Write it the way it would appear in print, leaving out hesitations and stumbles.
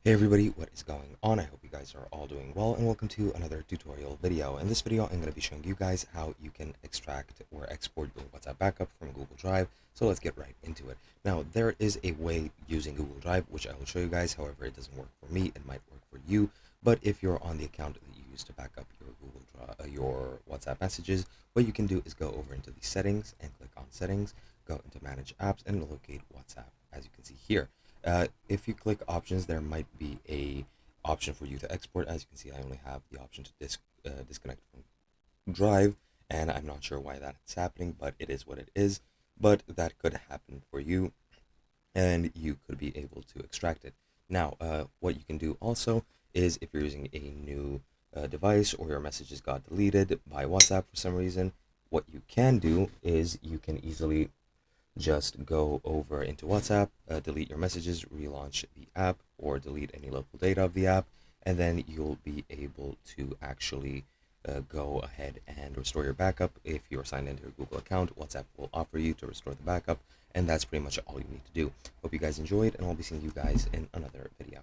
Hey everybody, what is going on? I hope you guys are all doing well and welcome to another tutorial video. In this video, I'm going to be showing you guys how you can extract or export your WhatsApp backup from Google Drive. So let's get right into it. Now, there is a way using Google Drive, which I will show you guys. However, it doesn't work for me. It might work for you. But if you're on the account that you use to back up your Google Drive, your WhatsApp messages, what you can do is go over into the settings and click on settings, go into manage apps and locate WhatsApp, as you can see here. If you click options, there might be a option for you to export. As you can see, I only have the option to disconnect from Drive, and I'm not sure why that's happening, but it is what it is. But that could happen for you, and you could be able to extract it. Now, what you can do also is if you're using a new device or your messages got deleted by WhatsApp for some reason, what you can do is you can easily just go over into WhatsApp, delete your messages, relaunch the app, or delete any local data of the app, and then you'll be able to actually go ahead and restore your backup. If you're signed into your Google account, WhatsApp will offer you to restore the backup, and that's pretty much all you need to do. Hope you guys enjoyed, and I'll be seeing you guys in another video.